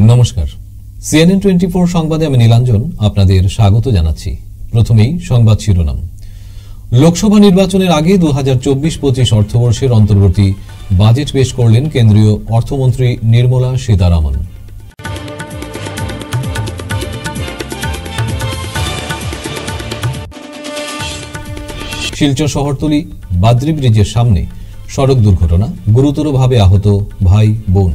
নমস্কার, CNN 24 সংবাদে আমি নীলাঞ্জন আপনাদের স্বাগত জানাচ্ছি। প্রথমেই সংবাদ শিরোনাম। লোকসভা নির্বাচনের আগে 2024-25 অর্থবর্ষের অন্তর্বর্তী বাজেট পেশ করলেন কেন্দ্রীয় অর্থমন্ত্রী নির্মলা সীতারামন। শিলচর শহরতলি বাদ্রি ব্রিজের সামনে সড়ক দুর্ঘটনা, গুরুতরভাবে আহত ভাই বোন।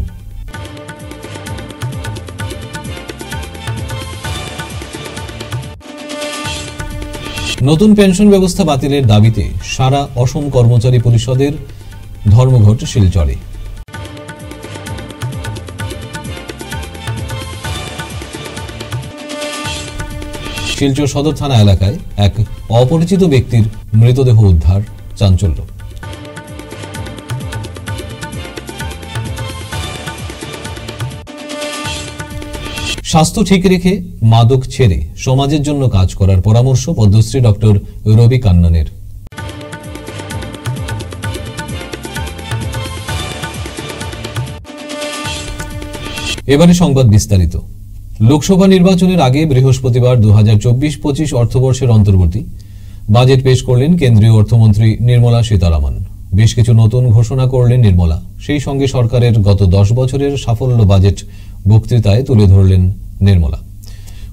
নতুন পেনশন ব্যবস্থা বাতিলের দাবিতে সারা অসম কর্মচারী পরিষদের ধর্মঘট শিলচরে। শিলচর সদর থানা এলাকায় এক অপরিচিত ব্যক্তির মৃতদেহ উদ্ধার, চাঞ্চল্য। স্বাস্থ্য ঠিক রেখে মাদক ছেড়ে সমাজের জন্য কাজ করার পরামর্শ পদ্মশ্রী ডক্টর রবি কান্নানের। এবারে সংবাদ বিস্তারিত। লোকসভা নির্বাচনের আগে বৃহস্পতিবার 2024-25 অর্থবর্ষের অন্তর্বর্তী বাজেট পেশ করলেন কেন্দ্রীয় অর্থমন্ত্রী নির্মলা সীতারামন। বেশ কিছু নতুন ঘোষণা করলেন নির্মলা। সেই সঙ্গে সরকারের গত 10 বছরের সাফল্য বাজেট বক্তৃতায় তুলে ধরলেন নির্মলা।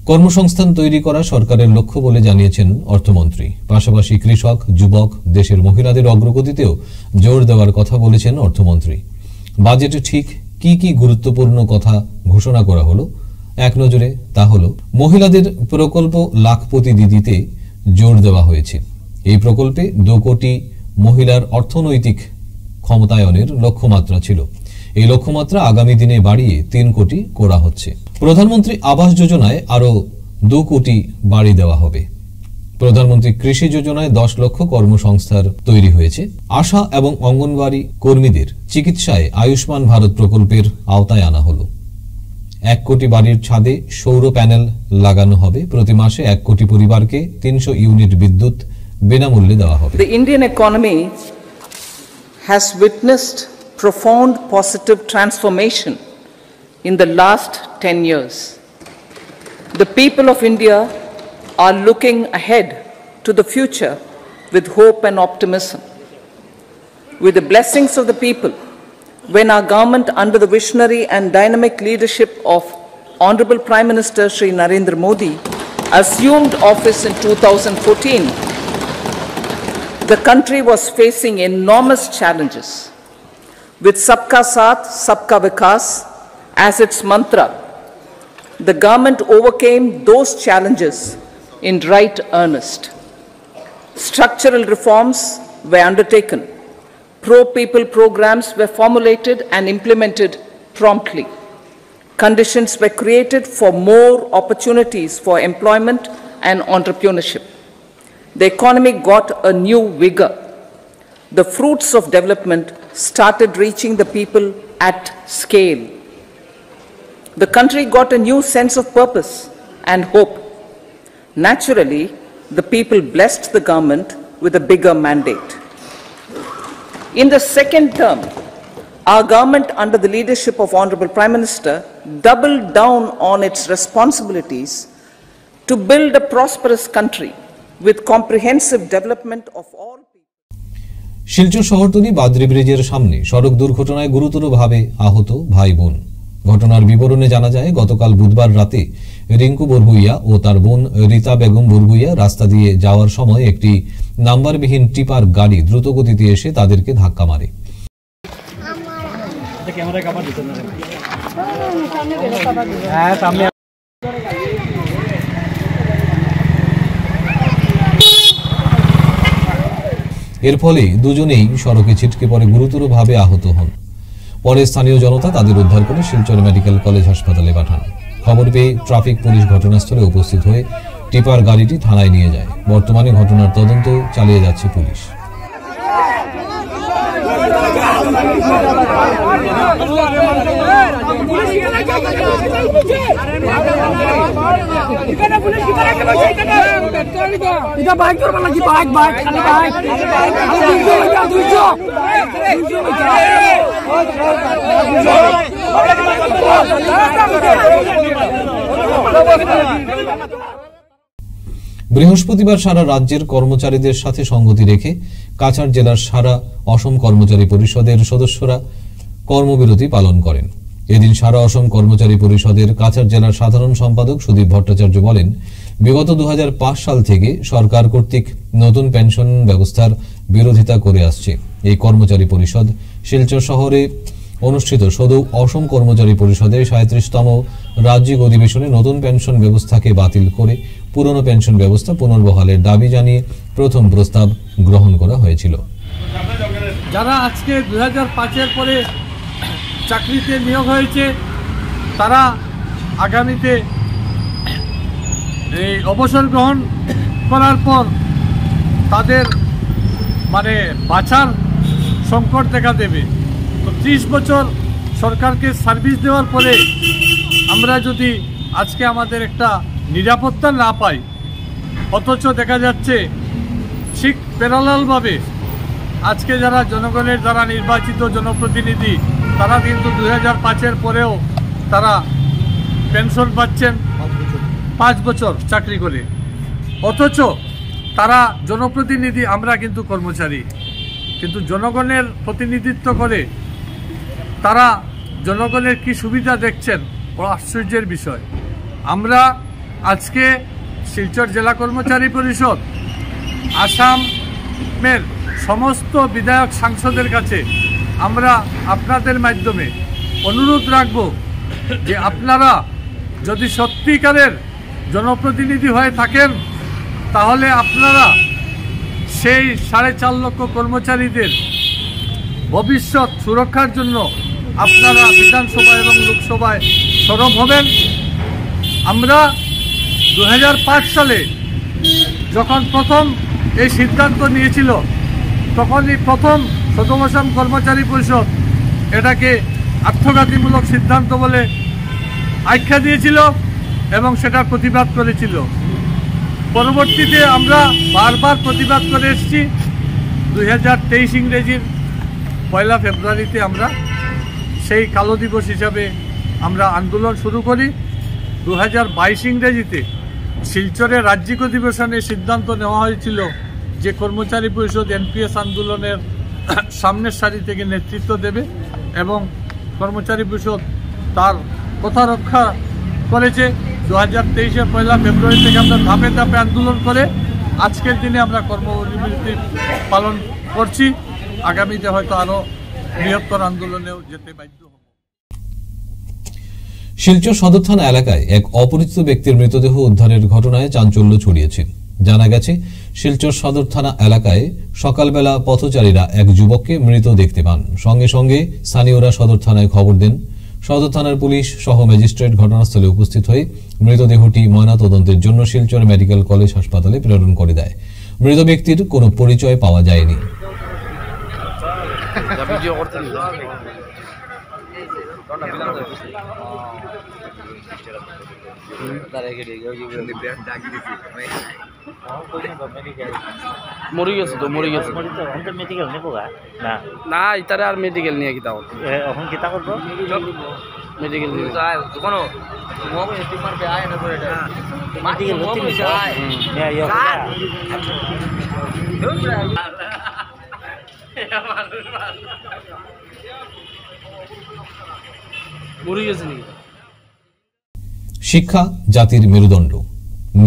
কর্মসংস্থান তৈরি করা সরকারের লক্ষ্য বলে জানিয়েছেন অর্থমন্ত্রী। পাশাপাশি কৃষক, যুবক, দেশের মহিলাদের অগ্রগতিতেও জোর দেওয়ার কথা বলেছেন অর্থমন্ত্রী। বাজেটে ঠিক কি কি গুরুত্বপূর্ণ কথা ঘোষণা করা হলো এক নজরে তা হলো, মহিলাদের প্রকল্প লাখপতি দিদিতে জোর দেওয়া হয়েছে। এই প্রকল্পে 2 কোটি মহিলার অর্থনৈতিক ক্ষমতায়নের লক্ষ্যমাত্রা ছিল। এই লক্ষ্যমাত্রা আগামী দিনে বাড়িয়ে 3 কোটি করা হচ্ছে। প্রধানমন্ত্রী আবাস যোজনায় আরো 2 কোটি বাড়িয়ে দেওয়া হবে। প্রধানমন্ত্রী কৃষি যোজনায় 10 লক্ষ কর্মসংস্থান তৈরি হয়েছে। আশা এবং অঙ্গনওয়াড়ি কর্মীদের চিকিৎসায় আয়ুষ্মান ভারত প্রকল্পের আওতায় আনা হলো। 1 কোটি বাড়ির ছাদে সৌর প্যানেল লাগানো হবে। প্রতি মাসে 1 কোটি পরিবারকে 300 ইউনিট বিদ্যুৎ বিনামূল্যে দেওয়া হবে। The Indian economy has witnessed profound positive transformation in the last 10 years. The people of India are looking ahead to the future with hope and optimism. With the blessings of the people, when our government, under the visionary and dynamic leadership of Honorable Prime Minister Shri Narendra Modi, assumed office in 2014, the country was facing enormous challenges. With Sabka Saath, Sabka Vikas as its mantra, the government overcame those challenges in right earnest. Structural reforms were undertaken. Pro-people programs were formulated and implemented promptly. Conditions were created for more opportunities for employment and entrepreneurship. The economy got a new vigor. The fruits of development started reaching the people at scale. The country got a new sense of purpose and hope. Naturally, the people blessed the government with a bigger mandate. In the second term, our government, under the leadership of Honorable Prime Minister, doubled down on its responsibilities to build a prosperous country with comprehensive development of all people. Silchar শহরতলি বাদ্রি ব্রিজের সামনে সড়ক দুর্ঘটনায় গুরুতরভাবে আহত ভাই বোন। ঘটনার বিবরণে জানা যায়, গতকাল বুধবার রাতে রিঙ্কু বরগুইয়া ও তার বোন রীতা বেগম বরগুইয়া রাস্তা দিয়ে যাওয়ার সময় একটি নাম্বারবিহীন টিপার গাড়ি দ্রুতগতিতে এসে তাদেরকে ধাক্কা মারে। এর ফলে দুজনেই সড়কে ছিটকে পড়ে গুরুতরভাবে আহত হন। পরে স্থানীয় জনতা তাদের উদ্ধার করে শিলচর মেডিকেল কলেজ হাসপাতালে পাঠান। খবর পেয়ে ট্রাফিক পুলিশ ঘটনাস্থলে উপস্থিত হয়ে টিপার গাড়িটি থানায় নিয়ে যায়। বর্তমানে ঘটনার তদন্ত চালিয়ে যাচ্ছে পুলিশ। এটা বাইক করবা নাকি? বাইক বাইক খালি বাইক দুইশো বৃহস্পতিবার সারা রাজ্যের কর্মচারীদের সাথে সংগতি রেখে কাছাড় জেলার সারা অসম কর্মচারী পরিষদের সদস্যরা কর্মবিরতি পালন করেন। এদিন সারা অসম কর্মচারী পরিষদের কাছাড় জেলার সাধারণ সম্পাদক সুদীপ ভট্টাচার্য বলেন, বিগত 2005 সাল থেকে সরকার কর্তৃক নতুন পেনশন ব্যবস্থার বিরোধিতা করে আসছে। এই কর্মচারী পরিষদ শিলচর শহরে অনুষ্ঠিত সদৌ অসম কর্মচারী পরিষদের 37তম রাজ্যিক অধিবেশনে নতুন পেনশন ব্যবস্থাকে বাতিল করে পুরনো পেনশন ব্যবস্থা পুনর্বহালের দাবি জানিয়ে প্রথম প্রস্তাব গ্রহণ করা হয়েছিল। যারা আজকে 2005-এর পরে চাকরিতে নিয়োগ হয়েছে তারা আগামীতে এই অবসর গ্রহণ করার পর তাদের বাঁচার সংকট দেখা দেবে। তো 30 বছর সরকারকে সার্ভিস দেওয়ার পরে আমরা যদি আজকে আমাদের একটা নিরাপত্তা না পাই, অথচ দেখা যাচ্ছে ঠিক প্যারালালভাবে আজকে যারা জনগণের দ্বারা নির্বাচিত জনপ্রতিনিধি তারা কিন্তু 2005-এর পরেও তারা পেনশন পাচ্ছেন 5 বছর চাকরি করে, অথচ তারা জনপ্রতিনিধি, আমরা কিন্তু কর্মচারী, কিন্তু জনগণের প্রতিনিধিত্ব করে তারা জনগণের কি সুবিধা দেখছেন, বড় আশ্চর্যের বিষয়। আমরা আজকে শিলচর জেলা কর্মচারী পরিষদ আসামের সমস্ত বিধায়ক সাংসদের কাছে আমরা আপনাদের মাধ্যমে অনুরোধ রাখব যে আপনারা যদি সত্যিকারের জনপ্রতিনিধি হয়ে থাকেন তাহলে আপনারা সেই 4.5 লক্ষ কর্মচারীদের ভবিষ্যৎ সুরক্ষার জন্য আপনারা বিধানসভা এবং লোকসভায় সরব হবেন। আমরা 2005 সালে যখন প্রথম এই সিদ্ধান্ত নিয়েছিল তখনই প্রথম সদৌ অসম কর্মচারী পরিষদ এটাকে আত্মঘাতীমূলক সিদ্ধান্ত বলে আখ্যা দিয়েছিল এবং সেটা প্রতিবাদ করেছিল। পরবর্তীতে আমরা বারবার প্রতিবাদ করে এসেছি। 2023 ইংরেজির 1 ফেব্রুয়ারিতে আমরা সেই কালো দিবস হিসাবে আমরা আন্দোলন শুরু করি। 2022 ইংরেজিতে শিলচরে রাজ্যিক অধিবেশনে সিদ্ধান্ত নেওয়া হয়েছিল যে কর্মচারী পরিষদ এনপিএস আন্দোলনের সামনের সারি থেকে নেতৃত্ব দেবে এবং কর্মচারী পরিষদ তার কথা রক্ষা করেছে। 2023-এর 1 ফেব্রুয়ারি থেকে আমরা ধাপে ধাপে আন্দোলন করে আজকের দিনে আমরা কর্মবিরতি পালন করছি। আগামীতে হয়তো আরো বৃহত্তর আন্দোলনেও যেতে বাধ্য হব। শিলচর সদর থানা এলাকায় এক অপরিচিত ব্যক্তির মৃতদেহ উদ্ধারের ঘটনায় চাঞ্চল্য ছড়িয়েছে। জানা গেছে, শিলচর সদর থানা এলাকায় সকালবেলা পথচারীরা এক যুবককে মৃত দেখতে পান। সঙ্গে সঙ্গে স্থানীয়রা সদর থানায় খবর দেন। সদর থানার পুলিশ সহ ম্যাজিস্ট্রেট ঘটনাস্থলে উপস্থিত হয়ে মৃতদেহটি ময়নাতদন্তের জন্য শিলচর মেডিকেল কলেজ হাসপাতালে প্রেরণ করে দেয়। মৃত ব্যক্তির কোনো পরিচয় পাওয়া যায়নি। মরি গেছে তো মরি গেছে মেডিকেল নেবো না না ইতারে আর মেডিকেল নিয়ে কিতা এখন কিতা করবো মেডিকেল নিয়ে কোনো মরি গেছে নাকি? শিক্ষা জাতির মেরুদণ্ড।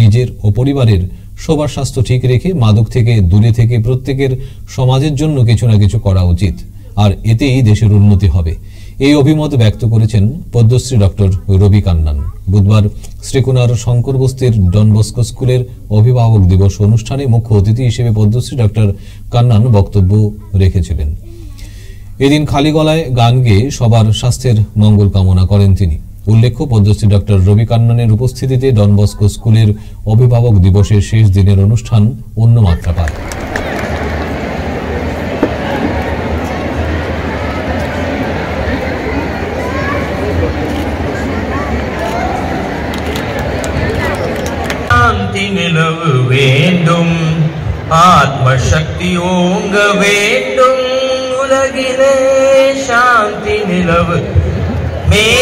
নিজের ও পরিবারের সবার স্বাস্থ্য ঠিক রেখে মাদক থেকে দূরে থেকে প্রত্যেকের সমাজের জন্য কিছু না কিছু করা উচিত, আর এতেই দেশের উন্নতি হবে। এই অভিমত ব্যক্ত করেছেন পদ্মশ্রী ডক্টর রবি কান্নান। বুধবার শ্রীকুনার শঙ্কর বস্তির ডন বস্কো স্কুলের অভিভাবক দিবস অনুষ্ঠানে মুখ্য অতিথি হিসেবে পদ্মশ্রী ডক্টর কান্নান বক্তব্য রেখেছিলেন। এদিন খালি গলায় গান গেয়ে সবার স্বাস্থ্যের মঙ্গল কামনা করেন তিনি। উল্লেখ্য, পদ্মশ্রী ডক্টর রবি কান্নানের উপস্থিতিতে ডন বস্কো স্কুলের অভিভাবক দিবসের শেষ দিনের অনুষ্ঠান অন্য মাত্রা পায়। शांति निलव वेंडुम आत्मशक्ति ओंग वेंडुम उलगिले शांति निलव May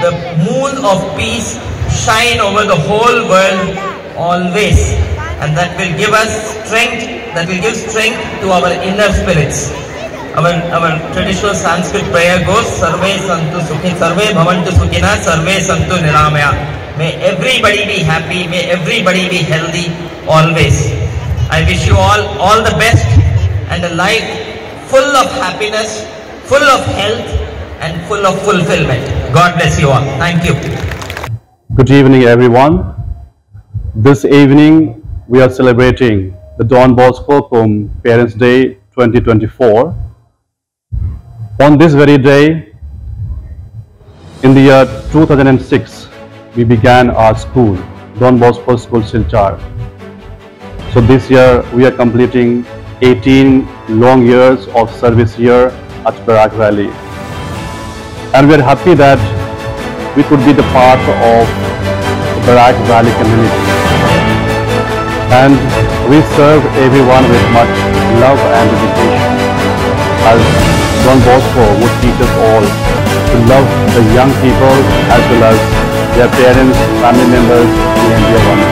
the moon of peace shine over the whole world always, and that will give us strength, that will give strength to our inner spirits. Our traditional Sanskrit prayer goes, Sarve Santu Sukhi, Sarve Bhavantu Sukhina, Sarve Santu Niramaya. May everybody be happy, may everybody be healthy always. I wish you all the best and a life full of happiness, full of health and full of fulfillment. God bless you all. Thank you. Good evening, everyone. This evening we are celebrating the Don Bosco Parents' Day 2024. On this very day, in the year 2006, we began our school, Don Bosco School, Silchar. So this year, we are completing 18 long years of service here at Barak Valley. And we are happy that we could be the part of the Barak Valley community. And we serve everyone with much love and dedication, as Don Bosco would teach us all to love the young people as well as their parents, family members, and dear ones.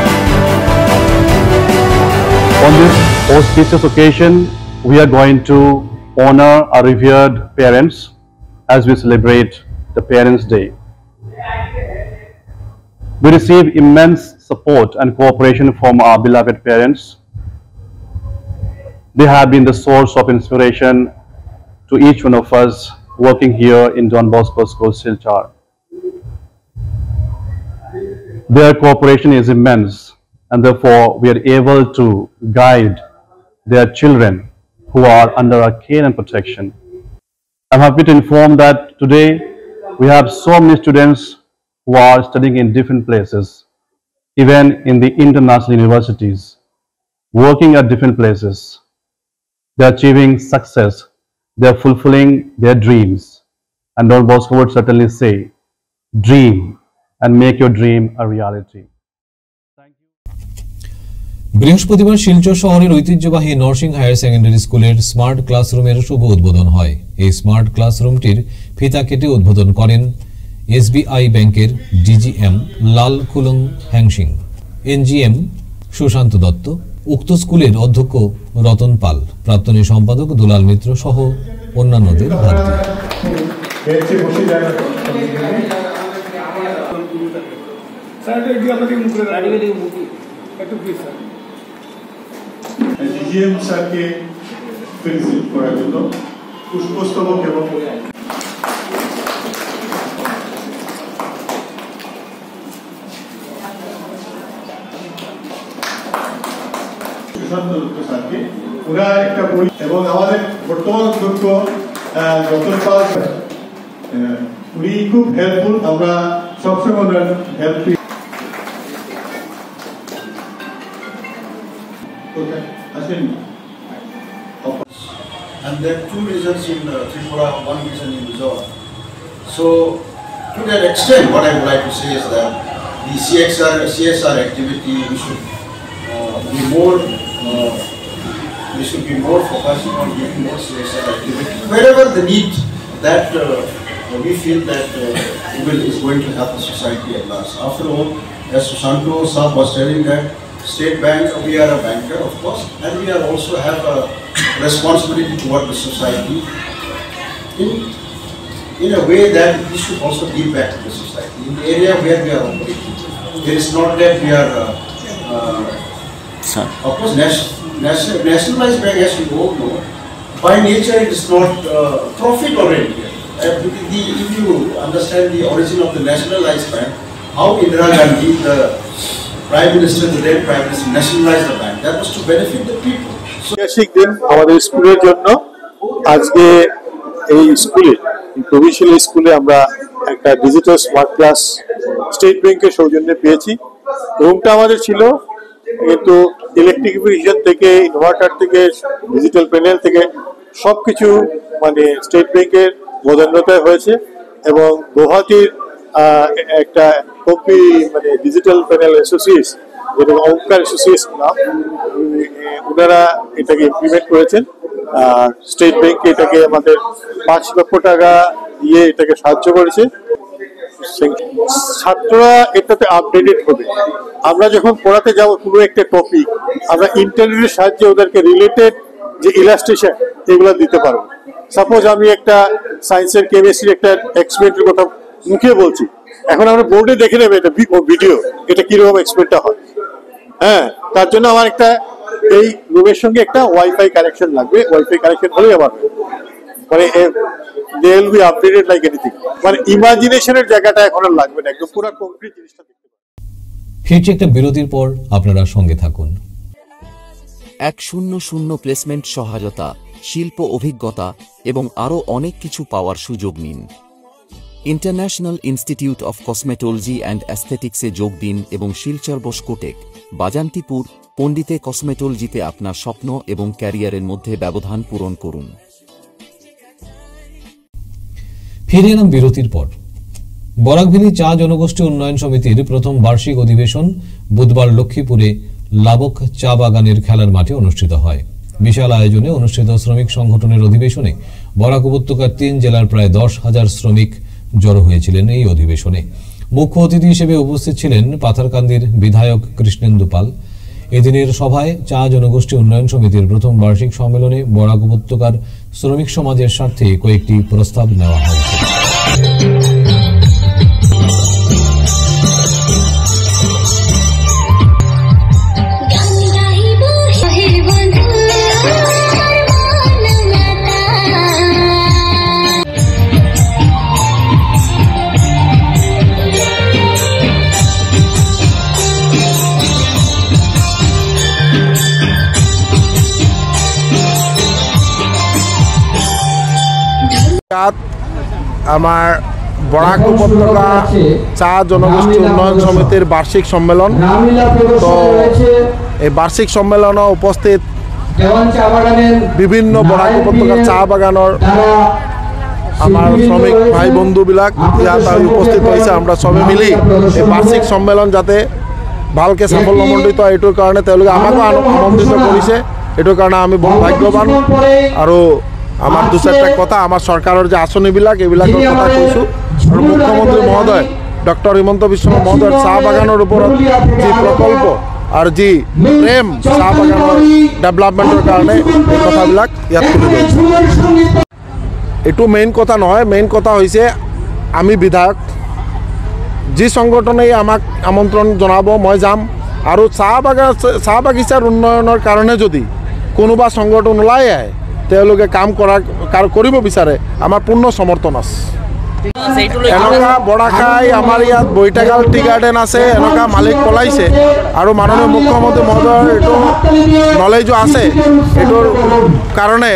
On this auspicious occasion, we are going to honor our revered parents as we celebrate the Parents' Day. We receive immense support and cooperation from our beloved parents. They have been the source of inspiration to each one of us working here in Don Bosco School, Silchar. Their cooperation is immense, and therefore we are able to guide their children who are under our care and protection. I'm happy to inform that today we have so many students who are studying in different places, even in the international universities, working at different places. They're achieving success. They're fulfilling their dreams. And Don Bosco would certainly say, dream and make your dream a reality. বৃহস্পতিবার শিলচর শহরের ঐতিহ্যবাহী Narsingh higher secondary স্কুলের smart ক্লাসরুমের শুভ উদ্বোধন হয়। এই smart ক্লাসরুমটির ফিতা কেটে উদ্বোধন করেন এসবিআই ব্যাংকের ডিজিএম লাল খুলং হ্যাংসিং, এনজিএম সুশান্ত দত্ত, উক্ত স্কুলের অধ্যক্ষ রতন পাল, প্রাক্তনী সম্পাদক দুলাল মিত্র সহ অন্যান্যদের হাত ডিজিএম স্যারকে ফেলিসিট করার জন্য পুষ্পস্তবক এবং সুশান্ত দত্ত স্যারকে ওরা একটা বই এবং আমাদের বর্তমান অধ্যক্ষ রতন পাল উনি খুব হেল্পফুল। আমরা সবসময় ওনার help and there are 2 regions in Tripura, 1 region in Mizoram. So to that extent, what I would like to say is that the CSR activity, we should be more focusing on giving more CSR activity wherever the need that we feel that is going to help the society at last. After all, as Susanto Saab was telling that State Bank, we are a banker, of course, and we are also have a responsibility toward the society in a way that we should also give back to the society in the area where we are operating. It is not that we are, of course, nationalized bank, as you all know, by nature it is not profit oriented. If you understand the origin of the nationalized bank, how Indira Gandhi, the Prime Minister, the then Prime Minister, nationalized the bank, that was to benefit the people. ঐতিহাসিক দিন আমাদের স্কুলের জন্য। আজকে এই স্কুলে, provincial স্কুলে আমরা একটা ডিজিটাল স্মার্ট ক্লাস স্টেট ব্যাংকের সৌজন্যে পেয়েছি। রুমটা আমাদের ছিল, কিন্তু ইলেকট্রিফিকেশন থেকে, ইনভার্টার থেকে, ডিজিটাল প্যানেল থেকে সবকিছু মানে স্টেট ব্যাংকের বদান্যতায় হয়েছে। এবং গুয়াহাটির একটা কপি মানে ডিজিটাল প্যানেল অ্যাসোসিয়েশন, যেটা ওমকার অ্যাসোসিয়েশন নাম, ওনারা এটাকে ইমপ্লিমেন্ট করেছেন। স্টেট ব্যাংক এটাকে আমাদের 5 লক্ষ টাকা দিয়ে এটাকে সাহায্য করেছে। ছাত্ররা এটাতে আপডেটেড হবে। আমরা যখন পড়াতে যাব কোনো একটা টপিক, আমরা ইন্টারনেটের সাহায্যে ওদেরকে রিলেটেড যে ইলাস্ট্রেশন এগুলো দিতে পারবো। সাপোজ আমি একটা সায়েন্সের কেমিস্ট্রির একটা এক্সপেরিমেন্টের কথা মুখে বলছি, এখন আমরা বোর্ডে দেখে নেবে এটা ভিডিও, এটা কিরকম এক্সপেরিমেন্টটা হয়। হ্যাঁ, তার জন্য আমার একটা এই রুমের সঙ্গে একটা ওয়াইফাই কানেকশন লাগবে। ওয়াইফাই কানেকশন হলেই আমার মানে they will be updated like anything, মানে ইমাজিনেশনের জায়গাটা এখন আর লাগবে না, একদম পুরো কংক্রিট জিনিসটা দেখতে পাবেন। ফিরছে একটা বিরতির পর, আপনারা সঙ্গে থাকুন। 100 প্লেসমেন্ট সহায়তা, শিল্প অভিজ্ঞতা এবং আরও অনেক কিছু পাওয়ার সুযোগ নিন। International institute of cosmetology and অ্যাস্থেটিক্সে যোগ দিন এবং শিলচর বসকোটেক, বাজান্তিপুর, পণ্ডিতে কসমেটোলজিতে আপনার স্বপ্ন এবং ক্যারিয়ারের মধ্যে ব্যবধান পূরণ করুন। ফিরে এলাম বিরতির পর। বরাকভেলী চা জনগোষ্ঠী উন্নয়ন সমিতির প্রথম বার্ষিক অধিবেশন বুধবার লক্ষ্মীপুরে লাবক চা বাগানের খেলার মাঠে অনুষ্ঠিত হয়। বিশাল আয়োজনে অনুষ্ঠিত শ্রমিক সংগঠনের অধিবেশনে বরাক উপত্যকার 3 জেলার প্রায় 10,000 শ্রমিক জড়ো হয়েছিলেন এই অধিবেশনে। মুখ্য অতিথি হিসেবে উপস্থিত ছিলেন পাথারকান্দির বিধায়ক কৃষ্ণেন্দু পাল। এদিনের সভায় চা জনগোষ্ঠী উন্নয়ন সমিতির প্রথম বার্ষিক সম্মেলনে বরাক উপত্যকার শ্রমিক সমাজের স্বার্থে কয়েকটি প্রস্তাব নেওয়া হয়েছে। আমার বরাক উপত্যকা চা জনগোষ্ঠী উন্নয়ন সমিতির বার্ষিক সম্মেলন। তো এই বার্ষিক সম্মেলনে উপস্থিত বিভিন্ন বরাক উপত্যকার চা বাগানের আমার শ্রমিক ভাই বন্ধুবিলাক ইয়াত উপস্থিত হয়েছে। আমরা সবে মিলি এই বার্ষিক সম্মেলন যাতে ভালকে সাফল্যমণ্ডিত হয়, এইটোৰ কাৰণে তেওঁলোকে আমাকো আমন্ত্রিত কৰিছে। এইটোৰ কাৰণে আমি বহুত ভাগ্যৱান। আৰু আমার 2-4টা কথা আমার সরকারের যে আঁচনিবিলাক এইবিলাকৰ কথা কৈছোঁ। আৰু মুখ্যমন্ত্রী মহোদয় ডক্টর হিমন্ত বিশ্ব মহোদয়ের চাহ বাগানের ওপৰত যি প্রকল্প আৰু যি প্রেম চাহ বাগানৰ ডেভেলপমেন্টের কাৰণে এই কথাবিলাক ইয়াত তুলি ধৰিছোঁ। এইটো মেইন কথা নহয়, মেইন কথা হৈছে আমি বিধায়ক, যি সংগঠনেই আমাক আমন্ত্রণ জনাব মই যাম। আৰু চাহ বাগিচাৰ উন্নয়নৰ কাৰণে যদি কোনোবা সংগঠন ওলাই আহে, তেওঁলোকে কাম কৰিব বিচাৰে, আমাৰ পূৰ্ণ সমৰ্থন আছে। এনেকুৱা বৰাখাই আমাৰ ইয়াত বৈতাগাল টি গাৰ্ডেন আছে, এনেকুৱা মালিক পলাইছে। আৰু মাননীয় মুখ্যমন্ত্ৰী মহোদয়ৰ এইটো নলেজো আছে। এইটোৰ কাৰণে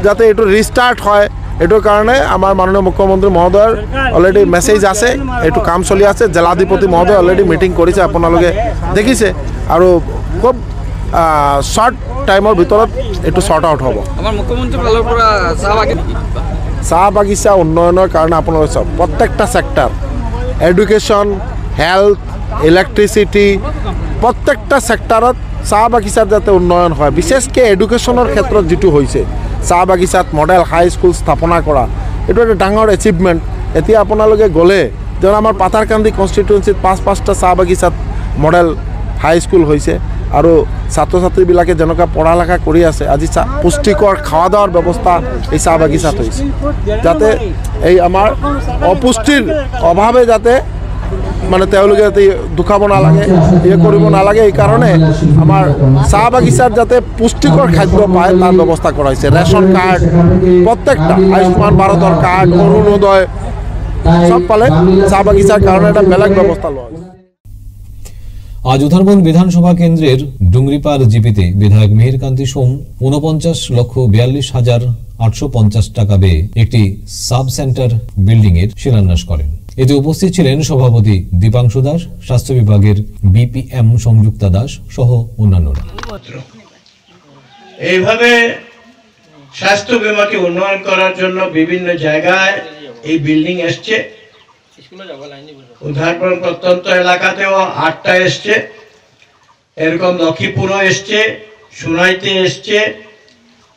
যাতে এইটো ৰিষ্টাৰ্ট হয়, এইটোৰ কাৰণে আমাৰ মাননীয় মুখ্যমন্ত্ৰী মহোদয়ৰ অলৰেডি মেছেজ আছে, এইটো কাম চলি আছে। জিলাধিপতি মহোদয় অলৰেডি মিটিং কৰিছে, আপোনালোকে দেখিছে। আৰু খুব শর্ট টাইমৰ ভিতৰত এইটো শর্ট আউট হ'ব। আমাৰ মুখ্যমন্ত্ৰী ফালৰ পৰা চাহ বাগিচা উন্নয়নৰ কাৰণে আপোনালোকে চাওক, প্ৰত্যেকটা সেক্টৰ, এডুকেশ্যন, হেল্থ, ইলেক্ট্ৰিচিটি, প্ৰত্যেকটা সেক্টৰত চাহ বাগিচাৰ যাতে উন্নয়ন হয়। বিশেষকৈ এডুকেশ্যনৰ ক্ষেত্ৰত যিটো হৈছে, চাহ বাগিচাত মডেল হাই স্কুল স্থাপনা কৰা, এইটো এটা ডাঙৰ এচিভমেণ্ট। এতিয়া আপোনালোকে গ'লে যেন আমাৰ পাথাৰকান্দি কনষ্টিটুৱেঞ্চিত 5-5টা চাহ বাগিচাত মডেল হাই স্কুল হৈছে। আৰু ছাত্ৰ ছাত্ৰীবিলাকে যেনেকুৱা পঢ়া লেখা কৰি আছে, আজি পুষ্টিকৰ খোৱা দাৱাৰ ব্যৱস্থা এই চাহ বাগিচাত হৈছে, যাতে এই আমাৰ অপুষ্টিৰ অভাৱে যাতে মানে তেওঁলোকে যাতে দুখাব নালাগে, কৰিব নালাগে। এইকাৰণে আমাৰ চাহ বাগিচাত যাতে পুষ্টিকৰ খাদ্য পায় তাৰ ব্যৱস্থা কৰা হৈছে। ৰেচন কাৰ্ড প্ৰত্যেকটা, আয়ুষ্মান ভাৰতৰ কাৰ্ড, অৰুণোদয় সব পালে চাহ বাগিচাৰ কাৰণে এটা বেলেগ ব্যৱস্থা লোৱা হৈছে। আজ উধারবন বিধানসভা কেন্দ্রের ডুংরিপাড় জিপিতে বিধায়ক মিহিরকান্তি সোম 49,42,850 টাকা ব্যয়ে একটি সাব সেন্টার বিল্ডিং এর শিলান্যাস করেন। এতে উপস্থিত ছিলেন সভাপতি দীপাংশু দাস, স্বাস্থ্য বিভাগের বিপিএম সংযুক্তা দাস সহ অন্যান্যরা। এইভাবে স্বাস্থ্য বিভাগকে উন্নয়ন করার জন্য বিভিন্ন জায়গায় এই বিল্ডিং এসছে। উধারবন প্রত্যন্ত এলাকাতেও 8টা এসছে, এরকম লক্ষ্মীপুরও এসছে, সোনাইতে এসছে,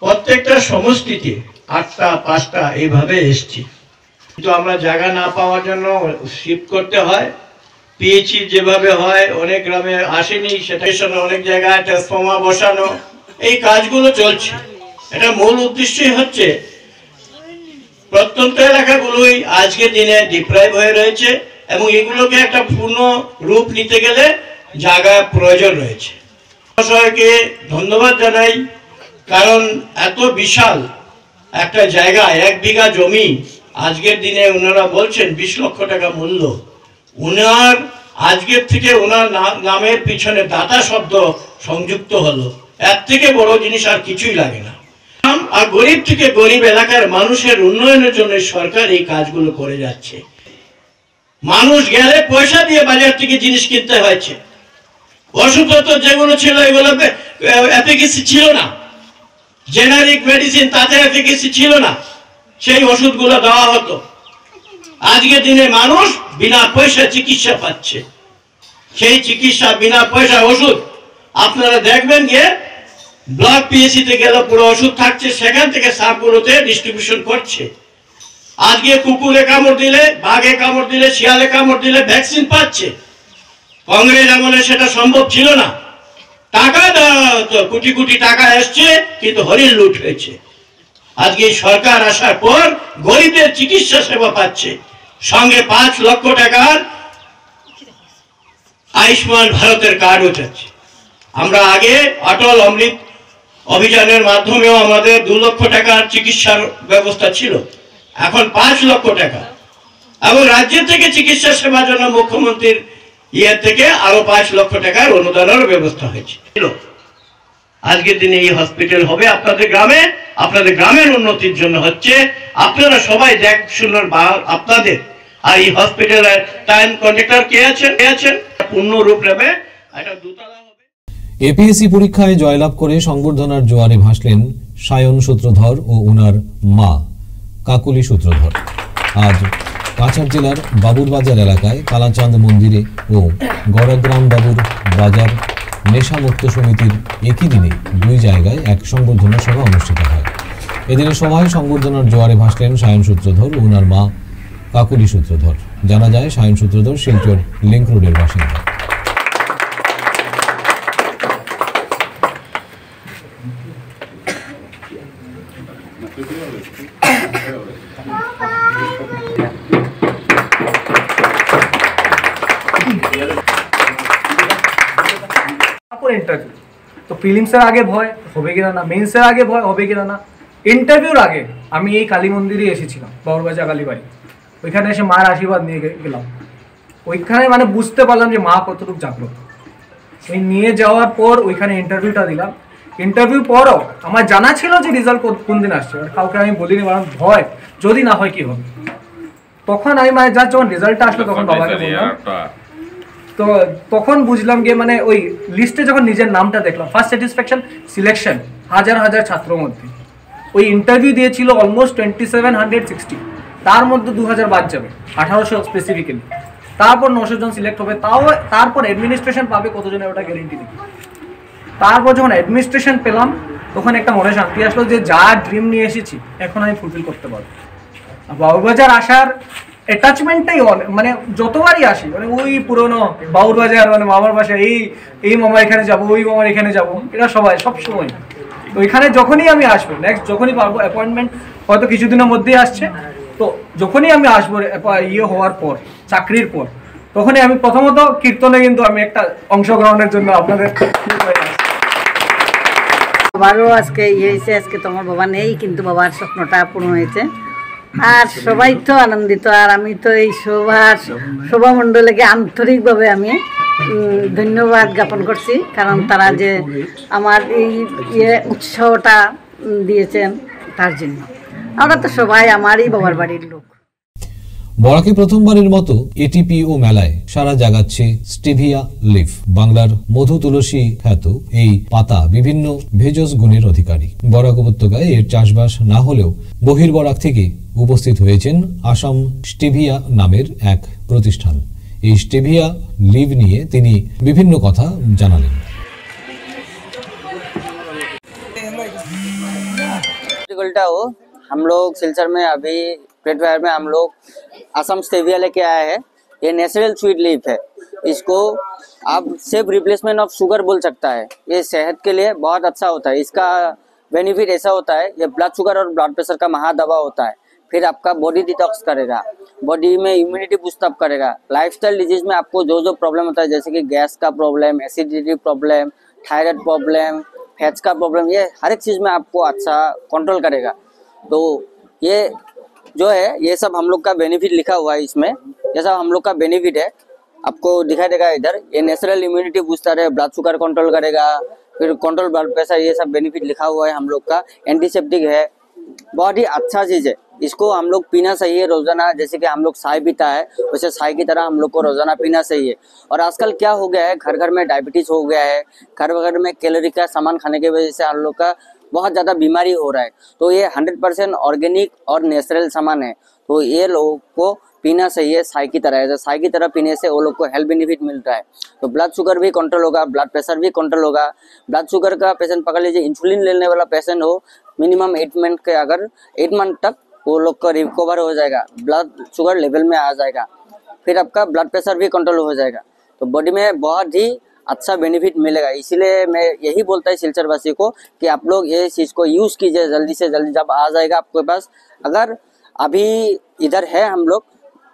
প্রত্যেকটা সমষ্টিতে 8টা 5টা এইভাবে এসছে। কিন্তু আমরা জায়গা না পাওয়ার জন্য শিফট করতে হয়। পিএইচই যেভাবে হয় অনেক গ্রামে আসেনি, সেটা অনেক জায়গায় ট্রান্সফর্মার বসানো, এই কাজগুলো চলছে। এটা মূল উদ্দেশ্যই হচ্ছে প্রত্যন্ত এলাকাগুলোই আজকের দিনে ডিপ্রাইভ হয়ে রয়েছে এবং এগুলোকে একটা পূর্ণ রূপ নিতে গেলে জায়গার প্রয়োজন রয়েছে। সবাইকে ধন্যবাদ জানাই, কারণ এত বিশাল একটা জায়গায় 1 বিঘা জমি আজকের দিনে ওনারা বলছেন 20 লক্ষ টাকা মূল্য। ওনার আজকের থেকে ওনার নামের পিছনে দাতা শব্দ সংযুক্ত হলো, এর থেকে বড় জিনিস আর কিছুই লাগে না। আর গরিব থেকে গরিব এলাকার মানুষের উন্নয়নের জন্য সরকার এই কাজগুলো করে যাচ্ছে। মানুষ গেলে পয়সা দিয়ে বাজার থেকে জিনিস কিনতে হয়েছে। ওষুধপত্র যেগুলো ছিল এগুলো এফিকেসি ছিল না, জেনারিক মেডিসিন তাতে এফিকেসি ছিল না, সেই ওষুধগুলো দেওয়া হতো। আজকের দিনে মানুষ বিনা পয়সা চিকিৎসা পাচ্ছে। সেই চিকিৎসা বিনা পয়সা ওষুধ আপনারা দেখবেন গিয়ে ব্লক পিএসসিতে গেলে পুরো ওষুধ থাকছে, সেখান থেকে সাবগুলোতে ডিস্ট্রিবিউশন করছে। আজকে কুকুরে কামড় দিলে, বাঘে কামড় দিলে, শিয়ালে কামড় দিলে ভ্যাকসিন পাচ্ছে। কংগ্রেস আমলে সেটা সম্ভব ছিল না। টাকা দেওয়া হতো, কোটি কোটি টাকা এসছে, কিন্তু হরিণ লুট হয়েছে। আজকে সরকার আসার পর গরিবদের চিকিৎসা সেবা পাচ্ছে, সঙ্গে 5 লক্ষ টাকার আয়ুষ্মান ভারতের কার্ড উঠেছে। আমরা আগে অটল অমৃত অভিযানের মাধ্যমেও আমাদের 2 লক্ষ টাকার চিকিৎসার ব্যবস্থা ছিল, এখন 5 লক্ষ টাকা। এবং রাজ্য থেকে চিকিৎসা সেবার জন্য মুখ্যমন্ত্রীর থেকে আরো 5 লক্ষ টাকার অনুদানের ব্যবস্থা হয়েছে। আজকের দিনে এই হসপিটাল হবে আপনাদের গ্রামে, আপনাদের গ্রামের উন্নতির জন্য হচ্ছে। আপনারা সবাই দেখ শুনুন আপনাদের। আর এই হসপিটালের টাইম কন্ট্রাক্টর কে আছেন পূর্ণ রূপ নেবে। এটা দুতলা হবে। এপিএসসি পরীক্ষায় জয়লাভ করে সংবর্ধনার জোয়ারে ভাসলেন সায়ন সূত্রধর ও ওনার মা কাকুলি সূত্রধর। আজ কাছাড় জেলার বাবুরবাজার এলাকায় কালাচাঁদ মন্দিরে ও গড়গ্রাম বাবুর বাজার নেশামুক্ত সমিতির একই দিনে 2 জায়গায় এক সংবর্ধনা সভা অনুষ্ঠিত হয়। এদিনের সভায় সংবর্ধনার জোয়ারে ভাসলেন সায়ন সূত্রধর ও ওনার মা কাকুলি সূত্রধর। জানা যায় সায়ন সূত্রধর শিলচর লিংক রোডের বাসিন্দা। इंटरव्यू तो प्रिलिम्सের আগে ভয় হবে কিনা না, মেইনসের আগে ভয় হবে কিনা না, ইন্টারভিউর আগে আমি এই কালী মন্দিরে এসেছিলাম, বাবুরবাজার কালীবাড়ি। ওইখানে এসে মার আশীর্বাদ নিয়ে গেলাম। ওইখানে মানে বুঝতে পারলাম যে মা কতটুকু জাগ্রত। ওই নিয়ে যাওয়ার পর ওইখানে ইন্টারভিউটা দিলাম। ইন্টারভিউ পরও আমার জানা ছিল যে রেজাল্ট কোন দিন আসছে, কাউকে আমি বলিনি, বললাম ভয় যদি না হয় কি হবে। তখন আমি মানে যা যখন রেজাল্টটা আসলো তখন বাবাকে বললাম, তো তখন বুঝলাম যে মানে ওই লিস্টে যখন নিজের নামটা দেখলাম, ফার্স্ট স্যাটিসফ্যাকশন সিলেকশন হাজার হাজার ছাত্রর মধ্যে। ওই ইন্টারভিউ দিয়েছিল অলমোস্ট 2760, তার মধ্যে 2000 বাদ যাবে, 1800 স্পেসিফিক্যালি। তারপর 900 জন সিলেক্ট হবে, তাও তারপর অ্যাডমিনিস্ট্রেশন পাবে কতজনের ওটা গ্যারেন্টি নেই। তারপর যখন অ্যাডমিনিস্ট্রেশন পেলাম তখন একটা মনে শান্তি আসলো যে যা ড্রিম নিয়ে এসেছি এখন আমি ফুলফিল করতে পারবো। বাবুরবাজার আসার অ্যাটাচমেন্টটাই মানে যতবারই আসি মানে ওই পুরোনো বাবুরবাজার মানে মামার বাসায় এই মামা এখানে যাব, ওই মামার এখানে যাব, এটা সবাই সব সময়। তো ওইখানে যখনই আমি আসবো, নেক্সট যখনই পারবো, অ্যাপয়েন্টমেন্ট হয়তো কিছুদিনের মধ্যেই আসছে, তো যখনই আমি আসবো হওয়ার পর, চাকরির পর, তখনই আমি প্রথমত কীর্তনে কিন্তু আমি একটা অংশগ্রহণের জন্য আপনাদের বাবারও আজকে হয়েছে, আজকে তোমার বাবা নেই কিন্তু বাবার স্বপ্নটা পূর্ণ হয়েছে। আর সবাই তো আনন্দিত, আর আমি তো এই সভামণ্ডলীকে আন্তরিকভাবে আমি ধন্যবাদ জ্ঞাপন করছি, কারণ তারা যে আমার এই উৎসাহটা দিয়েছেন তার জন্য। আমরা তো সবাই আমারই বাবার বাড়ির লোক। বরাকে প্রথমবারের মতো এটিপিও মেলায় সারা জাগাচ্ছে স্টিভিয়া লিফ। বাংলার মধু তুলসী খ্যাত এই পাতা বিভিন্ন ভেষজ গুণের অধিকারী। বরাক উপত্যকায় এর চাষবাস না হলেও বহির্বরাক থেকে উপস্থিত হয়েছেন আসাম স্টিভিয়া নামের এক প্রতিষ্ঠান। এই স্টিভিয়া লিভ নিয়ে তিনি বিভিন্ন কথা জানালেন। हम लोग सिलचर में अभी स्प्रेड फायर में हम लोग असम स्टेविया लेके आए हैं। ये नेचुरल स्वीट लीफ है, इसको आप सिर्फ रिप्लेसमेंट ऑफ शुगर बोल सकता है। ये सेहत के लिए बहुत अच्छा होता है। इसका बेनिफिट ऐसा होता है, ये ब्लड शुगर और ब्लड प्रेशर का महादवा होता है। फिर आपका बॉडी डिटॉक्स करेगा, बॉडी में इम्यूनिटी बूस्ट अप करेगा। लाइफस्टाइल डिजीज में आपको जो जो प्रॉब्लम होता है, जैसे कि गैस का problem, acidity problem, thyroid problem, fats का प्रॉब्लम, ये हर एक चीज़ में आपको अच्छा कंट्रोल करेगा। तो ये जो है ये सब हम लोग का बेनिफिट लिखा हुआ है इसमें, ये सब हम लोग का बेनिफिट है, आपको दिखाई देगा इधर। ये नेचुरल इम्यूनिटी बूस्टर है, ब्लड शुगर कंट्रोल करेगा, फिर कंट्रोल ब्लड प्रेशर, ये सब बेनिफिट लिखा हुआ है हम लोग का। एंटीसेप्टिक है, बहुत ही अच्छा चीज़ है। इसको हम लोग पीना चाहिए रोजाना, जैसे कि हम लोग चाय पीता है वैसे चाय की तरह हम लोग को रोजाना पीना चाहिए। और आजकल क्या हो गया है, घर घर में डायबिटीज हो गया है, घर घर में कैलोरी का सामान खाने की वजह से हम लोग का बहुत ज़्यादा बीमारी हो रहा है। तो ये 100% ऑर्गेनिक और नेचुरल सामान है, तो ये लोगों को पीना चाहिए चाय की तरह। ऐसे चाय की तरह पीने से वो लोग को हेल्थ बेनिफिट मिल रहा है। तो ब्लड शुगर भी कंट्रोल होगा, ब्लड प्रेशर भी कंट्रोल होगा। ब्लड शुगर का पेशेंट पकड़ लीजिए, इंसुलिन लेने वाला पेशेंट हो, मिनिमम 8 मंथ के, अगर 8 मंथ तक वो लोग का रिकवर हो जाएगा, ब्लड शुगर लेवल में आ जाएगा, फिर आपका ब्लड प्रेशर भी कंट्रोल हो जाएगा। तो बॉडी में बहुत ही अच्छा बेनिफिट मिलेगा। इसीलिए मैं यही बोलता है सिलचरवासी को कि आप लोग ये चीज़ को यूज़ कीजिए जल्दी से जल्दी, जब आ जाएगा आपके पास। अगर अभी इधर है हम लोग,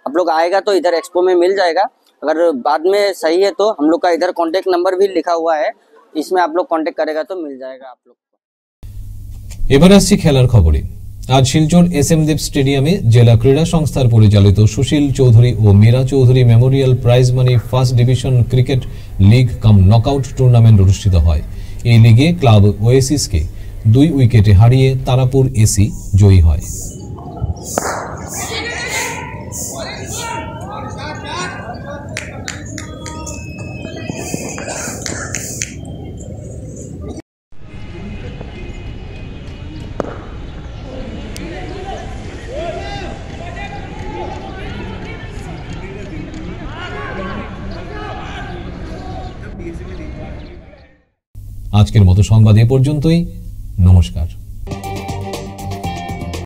आप लोग आएगा तो इधर एक्सपो में मिल जाएगा। अगर बाद में सही है तो हम लोग का इधर कॉन्टेक्ट नंबर भी लिखा हुआ है, इसमें आप लोग कॉन्टेक्ट करेगा तो मिल जाएगा आप लोग। এবার আসছি খেলার খবরে। আজ শিলচর এসএম দেব স্টেডিয়ামে জেলা ক্রীড়া সংস্থার পরিচালিত সুশীল চৌধুরী ও Meera Chowdhury memorial prize money first division cricket league cum knockout tournament অনুষ্ঠিত হয়। এই লিগে ক্লাব ওয়েসিসকে 2 উইকেটে হারিয়ে তারাপুর এসি জয়ী হয়। আজকের মতো সংবাদ এ পর্যন্তই। নমস্কার।